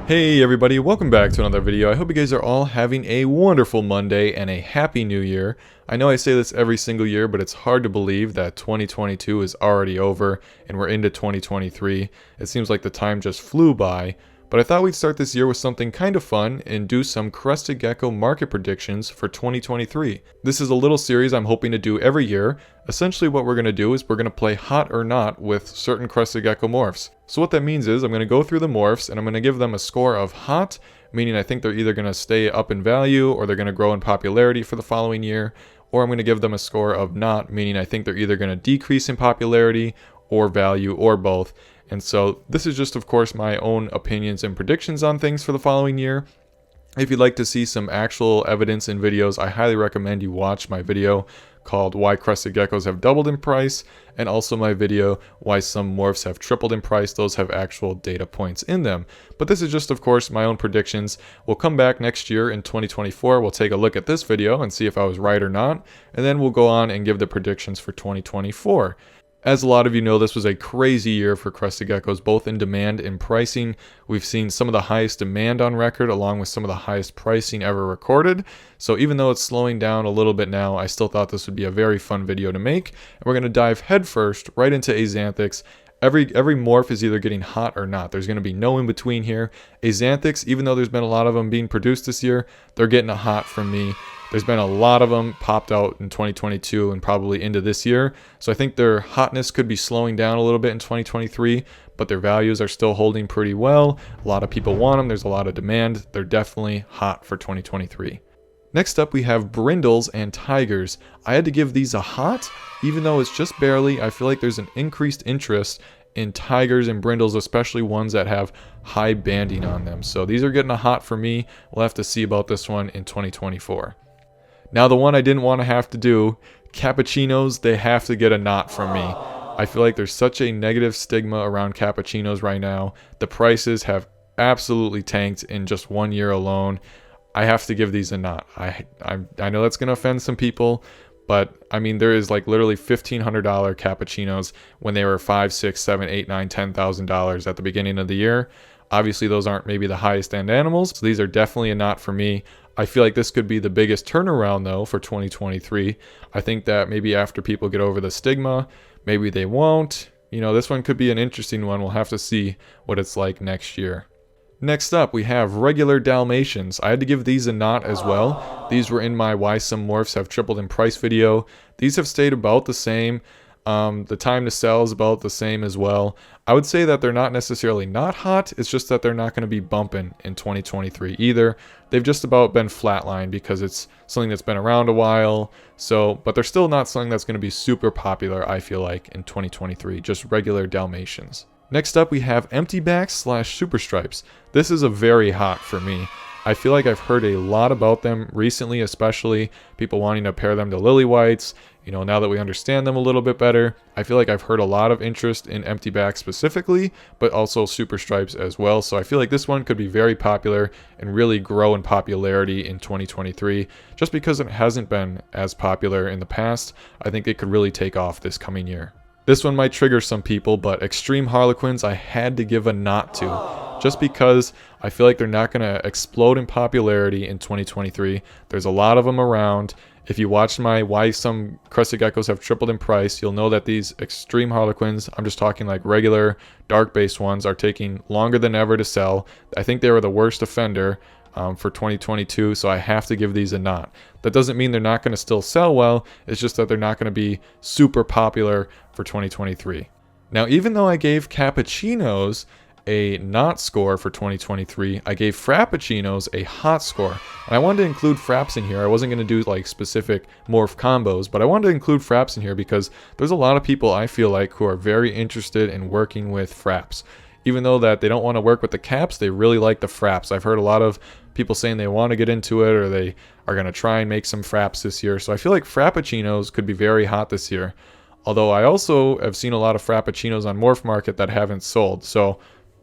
Hey everybody, welcome back to another video. I hope you guys are all having a wonderful Monday and a happy new year. I know I say this every single year, but it's hard to believe that 2022 is already over and we're into 2023. It seems like the time just flew by. But I thought we'd start this year with something kind of fun and do some Crested Gecko market predictions for 2023. This is a little series I'm hoping to do every year. Essentially what we're going to do is we're going to play hot or not with certain Crested Gecko morphs. So what that means is I'm going to go through the morphs and I'm going to give them a score of hot, meaning I think they're either going to stay up in value or they're going to grow in popularity for the following year, or I'm going to give them a score of not, meaning I think they're either going to decrease in popularity or value or both. And so this is just, of course, my own opinions and predictions on things for the following year. If you'd like to see some actual evidence in videos, I highly recommend you watch my video called Why Crested Geckos Have Doubled in Price, and also my video Why Some Morphs Have Tripled in Price. Those have actual data points in them. But this is just, of course, my own predictions. We'll come back next year in 2024. We'll take a look at this video and see if I was right or not, and then we'll go on and give the predictions for 2024. As a lot of you know, this was a crazy year for Crested Geckos, both in demand and pricing. We've seen some of the highest demand on record, along with some of the highest pricing ever recorded. So even though it's slowing down a little bit now, I still thought this would be a very fun video to make. And we're going to dive headfirst right into Axanthics. Every morph is either getting hot or not. There's going to be no in between here. Axanthics, even though there's been a lot of them being produced this year, they're getting a hot from me. There's been a lot of them popped out in 2022 and probably into this year. So I think their hotness could be slowing down a little bit in 2023, but their values are still holding pretty well. A lot of people want them. There's a lot of demand. They're definitely hot for 2023. Next up, we have brindles and tigers. I had to give these a hot, even though it's just barely. I feel like there's an increased interest in tigers and brindles, especially ones that have high banding on them. So these are getting a hot for me. We'll have to see about this one in 2024. Now the one I didn't want to have to do, cappuccinos, they have to get a not from me. I feel like there's such a negative stigma around cappuccinos right now. The prices have absolutely tanked in just 1 year alone. I have to give these a not. I know that's going to offend some people, but I mean, there is like literally $1,500 cappuccinos when they were $5, $6, $7, $8, $9, $10,000 at the beginning of the year. Obviously, those aren't maybe the highest end animals, so these are definitely a not for me. I feel like this could be the biggest turnaround, though, for 2023. I think that maybe after people get over the stigma, maybe they won't. You know, this one could be an interesting one. We'll have to see what it's like next year. Next up, we have regular Dalmatians. I had to give these a not as well. These were in my Why Some Morphs Have Tripled in Price video. These have stayed about the same. The time to sell is about the same as well. I would say that they're not necessarily not hot. It's just that they're not going to be bumping in 2023 either. They've just about been flatlined because it's something that's been around a while. But they're still not something that's going to be super popular, I feel like, in 2023. Just regular Dalmatians. Next up, we have empty backs / super stripes. This is a very hot for me. I feel like I've heard a lot about them recently, especially people wanting to pair them to lily whites. You know, now that we understand them a little bit better, I feel like I've heard a lot of interest in empty backs specifically, but also super stripes as well. So I feel like this one could be very popular and really grow in popularity in 2023. Just because it hasn't been as popular in the past, I think it could really take off this coming year. This one might trigger some people, but extreme harlequins I had to give a not to. Just because I feel like they're not going to explode in popularity in 2023. There's a lot of them around. If you watched my Why Some Crested Geckos Have Tripled in Price, you'll know that these extreme harlequins, I'm just talking like regular dark-based ones, are taking longer than ever to sell. I think they were the worst offender for 2022, so I have to give these a not. That doesn't mean they're not going to still sell well. It's just that they're not going to be super popular for 2023. Now, even though I gave cappuccinos a not score for 2023, I gave frappuccinos a hot score. And I wanted to include fraps in here. I wasn't going to do like specific morph combos, but I wanted to include fraps in here because there's a lot of people I feel like who are very interested in working with fraps. Even though that they don't want to work with the caps, they really like the fraps. I've heard a lot of people saying they want to get into it or they are going to try and make some fraps this year. So I feel like frappuccinos could be very hot this year. Although I also have seen a lot of frappuccinos on MorphMarket that haven't sold. So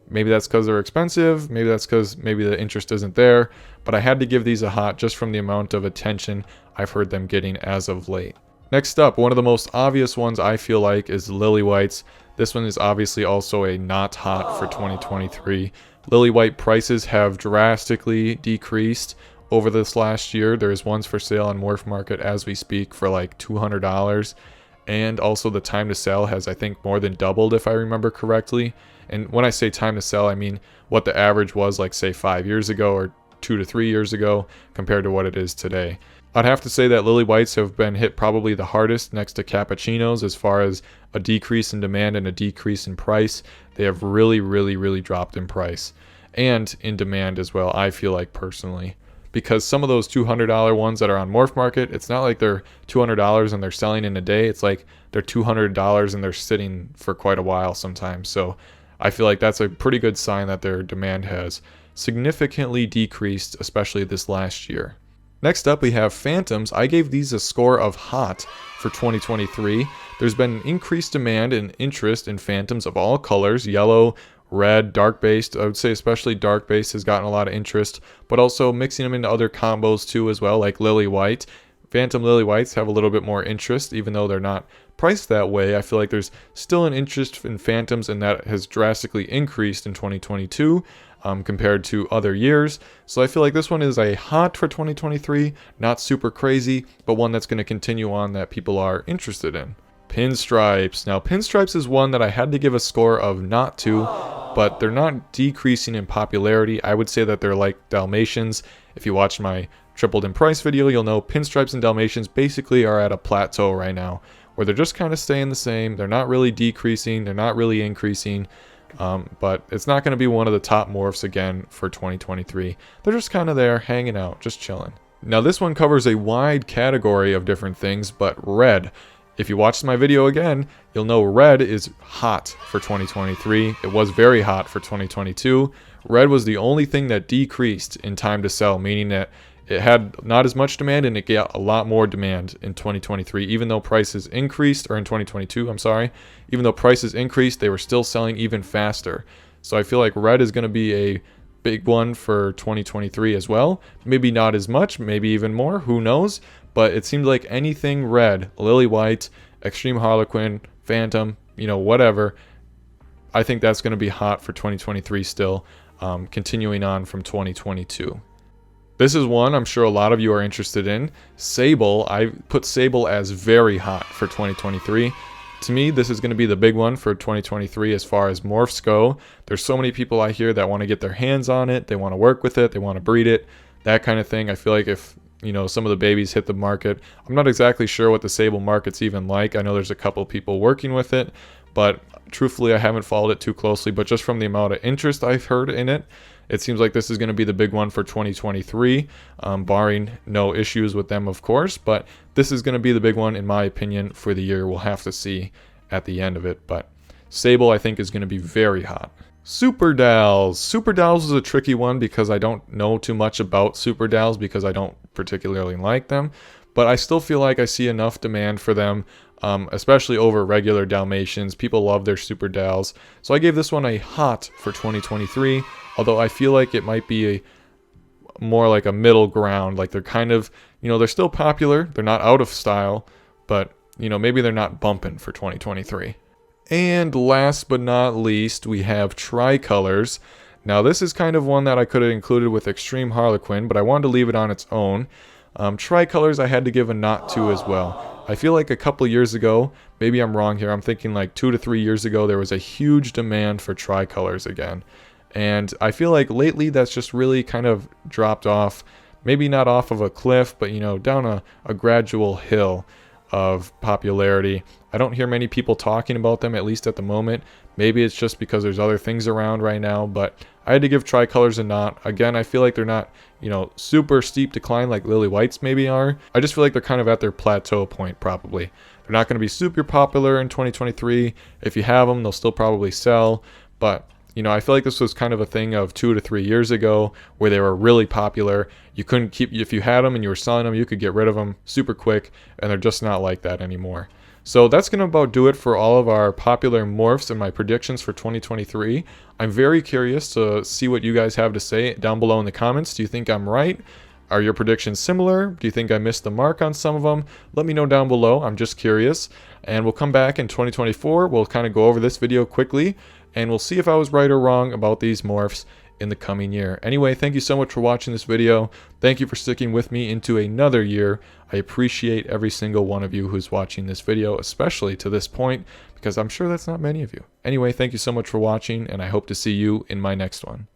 maybe that's because they're expensive. Maybe that's because maybe the interest isn't there. But I had to give these a hot just from the amount of attention I've heard them getting as of late. Next up, one of the most obvious ones I feel like is lily whites. This one is obviously also a not hot for 2023. Lily white prices have drastically decreased over this last year. There's ones for sale on MorphMarket as we speak for like $200. And also the time to sell has, I think, more than doubled if I remember correctly. And when I say time to sell, I mean what the average was like, say, 5 years ago or 2 to 3 years ago compared to what it is today. I'd have to say that lily whites have been hit probably the hardest next to cappuccinos as far as a decrease in demand and a decrease in price. They have really dropped in price and in demand as well, I feel like personally. Because some of those $200 ones that are on MorphMarket, it's not like they're $200 and they're selling in a day. It's like they're $200 and they're sitting for quite a while sometimes. So I feel like that's a pretty good sign that their demand has significantly decreased, especially this last year. Next up, we have Phantoms. I gave these a score of hot for 2023. There's been increased demand and interest in Phantoms of all colors, yellow, red, dark based. I would say especially dark based has gotten a lot of interest, but also mixing them into other combos too as well, like lily white. Phantom lily whites have a little bit more interest, even though they're not priced that way. I feel like there's still an interest in Phantoms, and that has drastically increased in 2022 compared to other years. So I feel like this one is a hot for 2023, not super crazy, but one that's going to continue on that people are interested in. Pinstripes. Now, Pinstripes is one that I had to give a score of not to, but they're not decreasing in popularity. I would say that they're like Dalmatians. If you watched my tripled in price video, you'll know Pinstripes and Dalmatians basically are at a plateau right now, where they're just kind of staying the same. They're not really decreasing. They're not really increasing. But it's not going to be one of the top morphs again for 2023. They're just kind of there, hanging out, just chilling. Now, this one covers a wide category of different things, but red. If you watched my video again, you'll know red is hot for 2023. It was very hot for 2022. Red was the only thing that decreased in time to sell, meaning that it had not as much demand and it got a lot more demand in 2023. Even though prices increased, or in 2022, I'm sorry, even though prices increased, they were still selling even faster. So I feel like red is going to be a big one for 2023 as well. Maybe not as much, maybe even more, who knows? But it seems like anything red, lily white, extreme harlequin, phantom, whatever, I think that's going to be hot for 2023 still, continuing on from 2022. This is one I'm sure a lot of you are interested in. Sable. I put Sable as very hot for 2023. To me, this is going to be the big one for 2023 as far as morphs go. There's so many people out here that want to get their hands on it. They want to work with it. They want to breed it. That kind of thing. I feel like if some of the babies hit the market, I'm not exactly sure what the Sable market's even like. I know there's a couple of people working with it, but truthfully, I haven't followed it too closely. But just from the amount of interest I've heard in it, it seems like this is going to be the big one for 2023, barring no issues with them, of course. But this is going to be the big one, in my opinion, for the year. We'll have to see at the end of it. But Sable, I think, is going to be very hot. Super Dals. Super Dals is a tricky one because I don't know too much about Super Dals because I don't particularly like them. But I still feel like I see enough demand for them, especially over regular Dalmatians. People love their Super Dals. So I gave this one a hot for 2023, although I feel like it might be more like a middle ground. Like they're kind of, they're still popular. They're not out of style, but, maybe they're not bumping for 2023. And last but not least, we have Tricolors. Now, this is kind of one that I could have included with Extreme Harlequin, but I wanted to leave it on its own. Tricolors I had to give a not to as well. I feel like a couple years ago, maybe I'm wrong here, I'm thinking like 2 to 3 years ago, there was a huge demand for Tricolors again. And I feel like lately that's just really kind of dropped off. Maybe not off of a cliff, but down a gradual hill of popularity. I don't hear many people talking about them, at least at the moment. Maybe it's just because there's other things around right now, but I had to give Tricolors a not. Again, I feel like they're not, super steep decline like lily whites maybe are. I just feel like they're kind of at their plateau point probably. They're not going to be super popular in 2023. If you have them, they'll still probably sell, but I feel like this was kind of a thing of 2 to 3 years ago where they were really popular. You couldn't keep, if you had them and you were selling them, you could get rid of them super quick, and they're just not like that anymore. So that's going to about do it for all of our popular morphs and my predictions for 2023. I'm very curious to see what you guys have to say down below in the comments. Do you think I'm right? Are your predictions similar? Do you think I missed the mark on some of them? Let me know down below. I'm just curious. And we'll come back in 2024. We'll kind of go over this video quickly, and we'll see if I was right or wrong about these morphs in the coming year. Anyway, thank you so much for watching this video. Thank you for sticking with me into another year. I appreciate every single one of you who's watching this video, especially to this point, because I'm sure that's not many of you. Anyway, thank you so much for watching, and I hope to see you in my next one.